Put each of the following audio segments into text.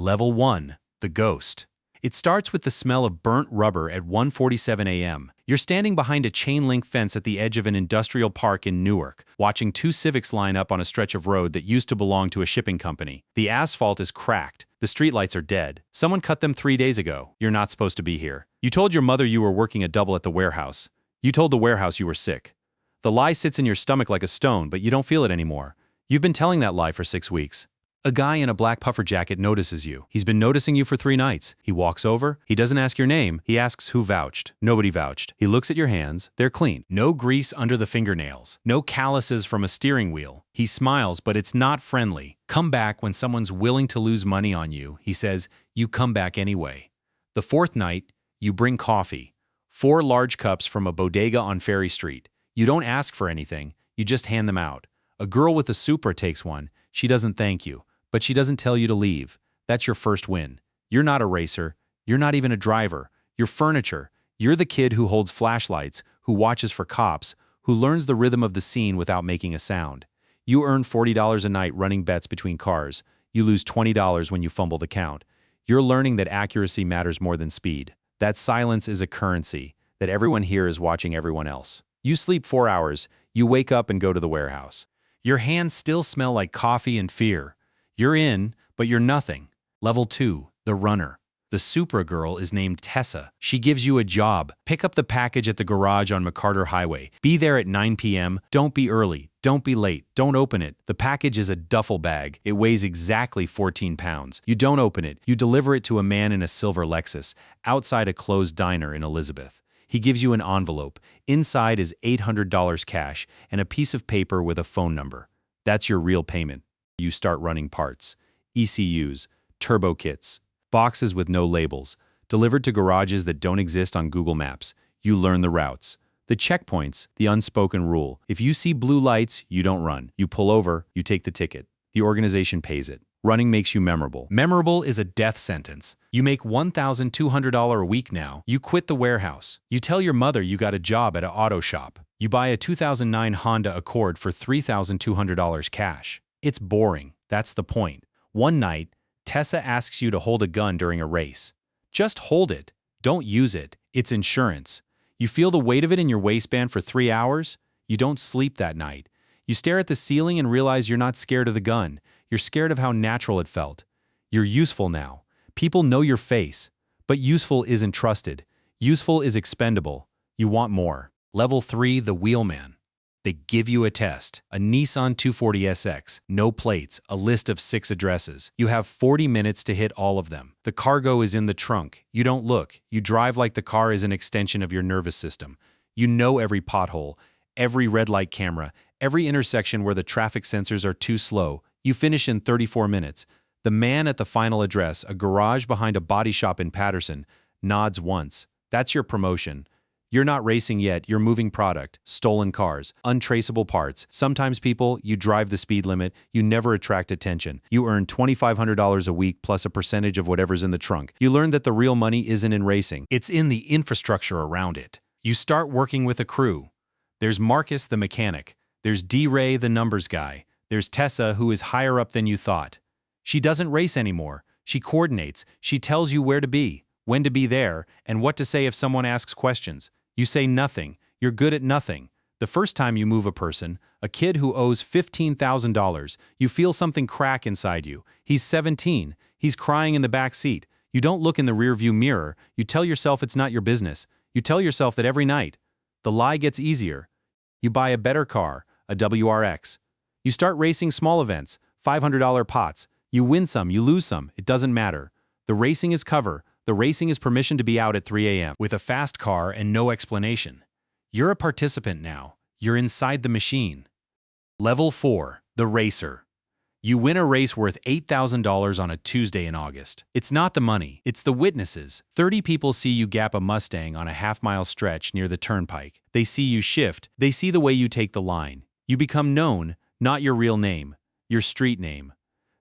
Level 1. The Ghost. It starts with the smell of burnt rubber at 1:47 a.m. You're standing behind a chain-link fence at the edge of an industrial park in Newark, watching two Civics line up on a stretch of road that used to belong to a shipping company. The asphalt is cracked. The streetlights are dead. Someone cut them 3 days ago. You're not supposed to be here. You told your mother you were working a double at the warehouse. You told the warehouse you were sick. The lie sits in your stomach like a stone, but you don't feel it anymore. You've been telling that lie for 6 weeks. A guy in a black puffer jacket notices you. He's been noticing you for 3 nights. He walks over. He doesn't ask your name. He asks who vouched. Nobody vouched. He looks at your hands. They're clean. No grease under the fingernails. No calluses from a steering wheel. He smiles, but it's not friendly. Come back when someone's willing to lose money on you. He says, you come back anyway. The 4th night, you bring coffee. 4 large cups from a bodega on Ferry Street. You don't ask for anything. You just hand them out. A girl with a Supra takes one. She doesn't thank you. But she doesn't tell you to leave. That's your first win. You're not a racer. You're not even a driver. You're furniture. You're the kid who holds flashlights, who watches for cops, who learns the rhythm of the scene without making a sound. You earn $40 a night running bets between cars. You lose $20 when you fumble the count. You're learning that accuracy matters more than speed. That silence is a currency, that everyone here is watching everyone else. You sleep 4 hours. You wake up and go to the warehouse. Your hands still smell like coffee and fear. You're in, but you're nothing. Level 2. The Runner. The Supra girl is named Tessa. She gives you a job. Pick up the package at the garage on McCarter Highway. Be there at 9 p.m. Don't be early. Don't be late. Don't open it. The package is a duffel bag. It weighs exactly 14 pounds. You don't open it. You deliver it to a man in a silver Lexus, outside a closed diner in Elizabeth. He gives you an envelope. Inside is $800 cash and a piece of paper with a phone number. That's your real payment. You start running parts, ECUs, turbo kits, boxes with no labels, delivered to garages that don't exist on Google Maps. You learn the routes. The checkpoints, the unspoken rule. If you see blue lights, you don't run. You pull over, you take the ticket. The organization pays it. Running makes you memorable. Memorable is a death sentence. You make $1,200 a week now. You quit the warehouse. You tell your mother you got a job at an auto shop. You buy a 2009 Honda Accord for $3,200 cash. It's boring. That's the point. One night, Tessa asks you to hold a gun during a race. Just hold it. Don't use it. It's insurance. You feel the weight of it in your waistband for 3 hours? You don't sleep that night. You stare at the ceiling and realize you're not scared of the gun. You're scared of how natural it felt. You're useful now. People know your face. But useful isn't trusted. Useful is expendable. You want more. Level 3. The Wheelman. They give you a test, a Nissan 240SX, no plates, a list of 6 addresses. You have 40 minutes to hit all of them. The cargo is in the trunk. You don't look. You drive like the car is an extension of your nervous system. You know every pothole, every red light camera, every intersection where the traffic sensors are too slow. You finish in 34 minutes. The man at the final address, a garage behind a body shop in Patterson, nods once. That's your promotion. You're not racing yet, you're moving product, stolen cars, untraceable parts. Sometimes people, you drive the speed limit, you never attract attention. You earn $2,500 a week plus a percentage of whatever's in the trunk. You learn that the real money isn't in racing, it's in the infrastructure around it. You start working with a crew. There's Marcus the mechanic. There's D-Ray the numbers guy. There's Tessa who is higher up than you thought. She doesn't race anymore. She coordinates. She tells you where to be, when to be there, and what to say if someone asks questions. You say nothing. You're good at nothing. The first time you move a person, a kid who owes $15,000, you feel something crack inside you. He's 17. He's crying in the back seat. You don't look in the rearview mirror. You tell yourself it's not your business. You tell yourself that every night. The lie gets easier. You buy a better car, a WRX. You start racing small events, $500 pots. You win some, you lose some. It doesn't matter. The racing is cover. The racing is permission to be out at 3 a.m. with a fast car and no explanation. You're a participant now. You're inside the machine. Level 4. The Racer. You win a race worth $8,000 on a Tuesday in August. It's not the money, it's the witnesses. 30 people see you gap a Mustang on a half-mile stretch near the turnpike. They see you shift. They see the way you take the line. You become known, not your real name, your street name.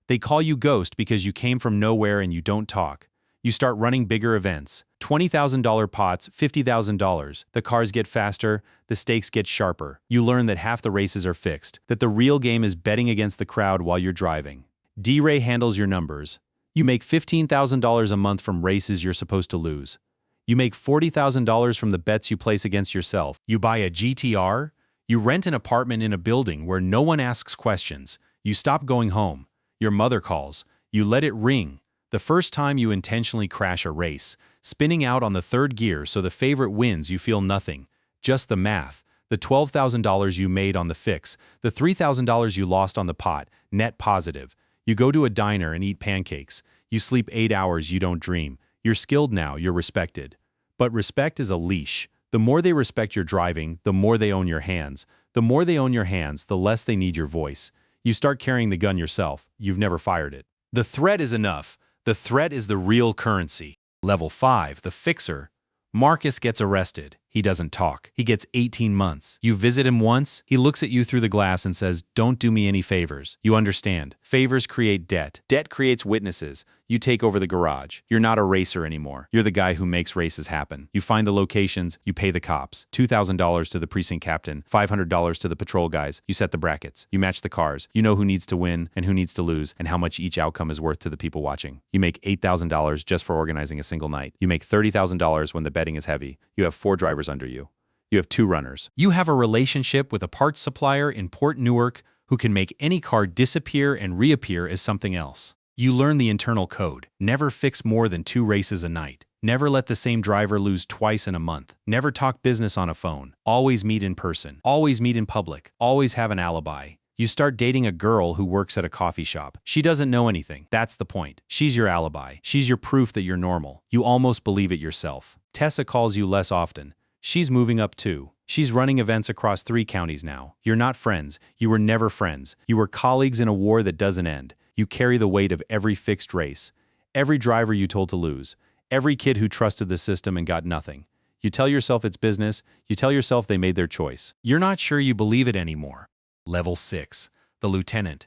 They call you Ghost because you came from nowhere and you don't talk. You start running bigger events. $20,000 pots, $50,000. The cars get faster, the stakes get sharper. You learn that half the races are fixed, that the real game is betting against the crowd while you're driving. D-Ray handles your numbers. You make $15,000 a month from races you're supposed to lose. You make $40,000 from the bets you place against yourself. You buy a GTR. You rent an apartment in a building where no one asks questions. You stop going home. Your mother calls. You let it ring. The first time you intentionally crash a race, spinning out on the third gear so the favorite wins, you feel nothing. Just the math. The $12,000 you made on the fix, the $3,000 you lost on the pot, net positive. You go to a diner and eat pancakes. You sleep 8 hours, you don't dream. You're skilled now, you're respected. But respect is a leash. The more they respect your driving, the more they own your hands. The more they own your hands, the less they need your voice. You start carrying the gun yourself. You've never fired it. The threat is enough. The threat is the real currency. Level 5, the fixer. Marcus gets arrested. He doesn't talk. He gets 18 months. You visit him once, he looks at you through the glass and says, "Don't do me any favors." You understand. Favors create debt. Debt creates witnesses. You take over the garage. You're not a racer anymore. You're the guy who makes races happen. You find the locations, you pay the cops. $2,000 to the precinct captain, $500 to the patrol guys. You set the brackets. You match the cars. You know who needs to win and who needs to lose and how much each outcome is worth to the people watching. You make $8,000 just for organizing a single night. You make $30,000 when the betting is heavy. You have 4 drivers under you. You have 2 runners. You have a relationship with a parts supplier in Port Newark who can make any car disappear and reappear as something else. You learn the internal code. Never fix more than 2 races a night. Never let the same driver lose twice in a month. Never talk business on a phone. Always meet in person. Always meet in public. Always have an alibi. You start dating a girl who works at a coffee shop. She doesn't know anything. That's the point. She's your alibi. She's your proof that you're normal. You almost believe it yourself. Tessa calls you less often. She's moving up too. She's running events across 3 counties now. You're not friends. You were never friends. You were colleagues in a war that doesn't end. You carry the weight of every fixed race. Every driver you told to lose. Every kid who trusted the system and got nothing. You tell yourself it's business. You tell yourself they made their choice. You're not sure you believe it anymore. Level 6. The lieutenant.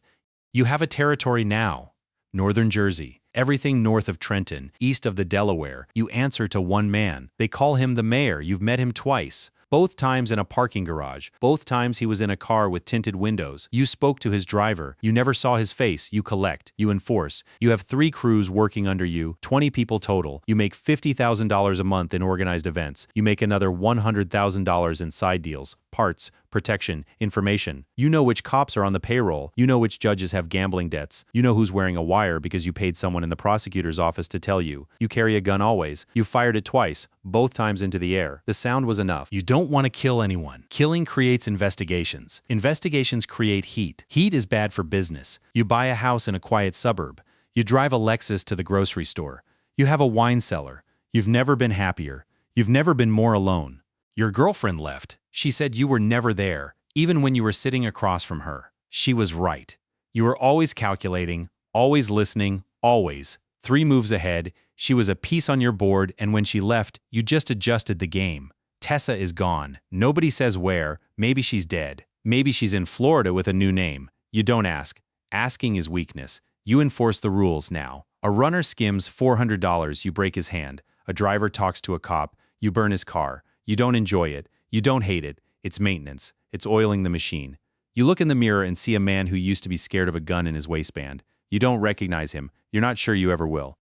You have a territory now. Northern Jersey. Everything north of Trenton, east of the Delaware. You answer to one man. They call him the mayor. You've met him twice. Both times in a parking garage. Both times he was in a car with tinted windows. You spoke to his driver. You never saw his face. You collect. You enforce. You have 3 crews working under you, 20 people total. You make $50,000 a month in organized events. You make another $100,000 in side deals, parts, protection, information. You know which cops are on the payroll. You know which judges have gambling debts. You know who's wearing a wire because you paid someone in the prosecutor's office to tell you. You carry a gun always. You fired it twice, both times into the air. The sound was enough. You don't want to kill anyone. Killing creates investigations. Investigations create heat. Heat is bad for business. You buy a house in a quiet suburb. You drive a Lexus to the grocery store. You have a wine cellar. You've never been happier. You've never been more alone. Your girlfriend left. She said you were never there, even when you were sitting across from her. She was right. You were always calculating, always listening, always 3 moves ahead. She was a piece on your board, and when she left, you just adjusted the game. Tessa is gone. Nobody says where. Maybe she's dead. Maybe she's in Florida with a new name. You don't ask. Asking is weakness. You enforce the rules now. A runner skims $400. You break his hand. A driver talks to a cop. You burn his car. You don't enjoy it. You don't hate it. It's maintenance. It's oiling the machine. You look in the mirror and see a man who used to be scared of a gun in his waistband. You don't recognize him. You're not sure you ever will.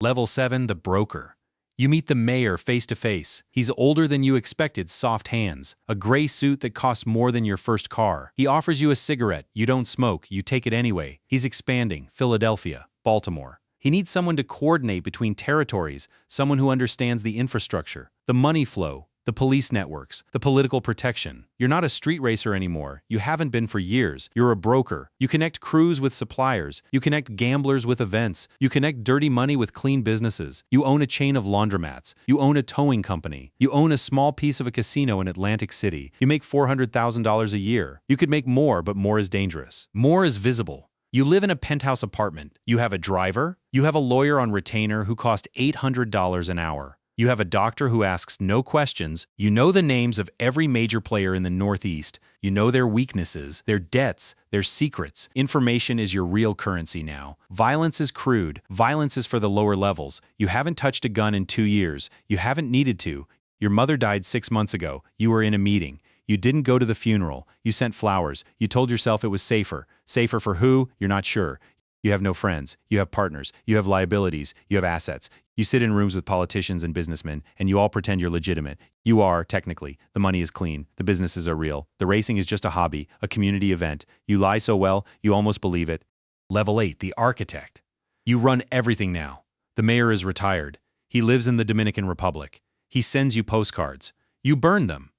Level 7, the broker. You meet the mayor face to face. He's older than you expected, soft hands, a gray suit that costs more than your first car. He offers you a cigarette. You don't smoke. You take it anyway. He's expanding. Philadelphia, Baltimore. He needs someone to coordinate between territories, someone who understands the infrastructure, the money flow, the police networks, the political protection. You're not a street racer anymore. You haven't been for years. You're a broker. You connect crews with suppliers. You connect gamblers with events. You connect dirty money with clean businesses. You own a chain of laundromats. You own a towing company. You own a small piece of a casino in Atlantic City. You make $400,000 a year. You could make more, but more is dangerous. More is visible. You live in a penthouse apartment. You have a driver. You have a lawyer on retainer who cost $800 an hour. You have a doctor who asks no questions. You know the names of every major player in the Northeast. You know their weaknesses, their debts, their secrets. Information is your real currency now. Violence is crude. Violence is for the lower levels. You haven't touched a gun in 2 years. You haven't needed to. Your mother died 6 months ago. You were in a meeting. You didn't go to the funeral. You sent flowers. You told yourself it was safer. Safer for who? You're not sure. You have no friends. You have partners. You have liabilities. You have assets. You sit in rooms with politicians and businessmen, and you all pretend you're legitimate. You are, technically. The money is clean. The businesses are real. The racing is just a hobby, a community event. You lie so well, you almost believe it. Level 8, the architect. You run everything now. The mayor is retired. He lives in the Dominican Republic. He sends you postcards. You burn them.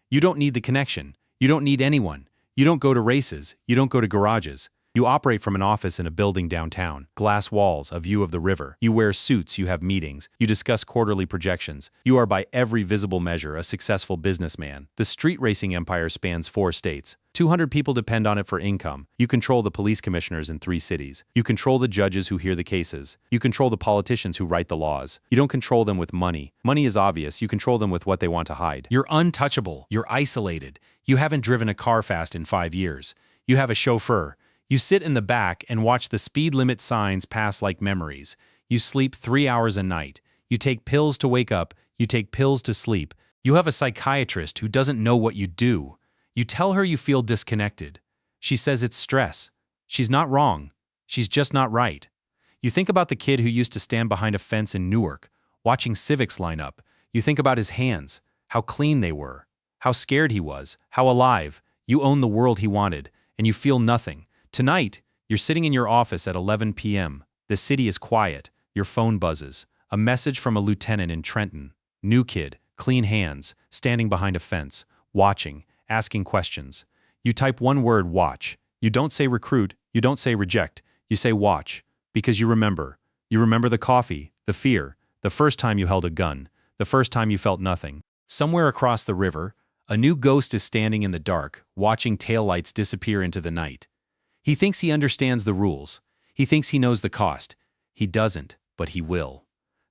You don't need the connection. You don't need anyone. You don't go to races. You don't go to garages. You operate from an office in a building downtown. Glass walls, a view of the river. You wear suits, you have meetings. You discuss quarterly projections. You are by every visible measure a successful businessman. The street racing empire spans 4 states. 200 people depend on it for income. You control the police commissioners in 3 cities. You control the judges who hear the cases. You control the politicians who write the laws. You don't control them with money. Money is obvious. You control them with what they want to hide. You're untouchable. You're isolated. You haven't driven a car fast in 5 years. You have a chauffeur. You sit in the back and watch the speed limit signs pass like memories. You sleep 3 hours a night. You take pills to wake up. You take pills to sleep. You have a psychiatrist who doesn't know what you do. You tell her you feel disconnected. She says it's stress. She's not wrong. She's just not right. You think about the kid who used to stand behind a fence in Newark, watching civics line up. You think about his hands, how clean they were, how scared he was, how alive. You own the world he wanted, and you feel nothing. Tonight, you're sitting in your office at 11 p.m. The city is quiet. Your phone buzzes. A message from a lieutenant in Trenton. New kid, clean hands, standing behind a fence, watching, asking questions. You type one word, watch. You don't say recruit. You don't say reject. You say watch. Because you remember. You remember the coffee, the fear, the first time you held a gun, the first time you felt nothing. Somewhere across the river, a new ghost is standing in the dark, watching taillights disappear into the night. He thinks he understands the rules. He thinks he knows the cost. He doesn't, but he will.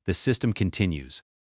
The system continues.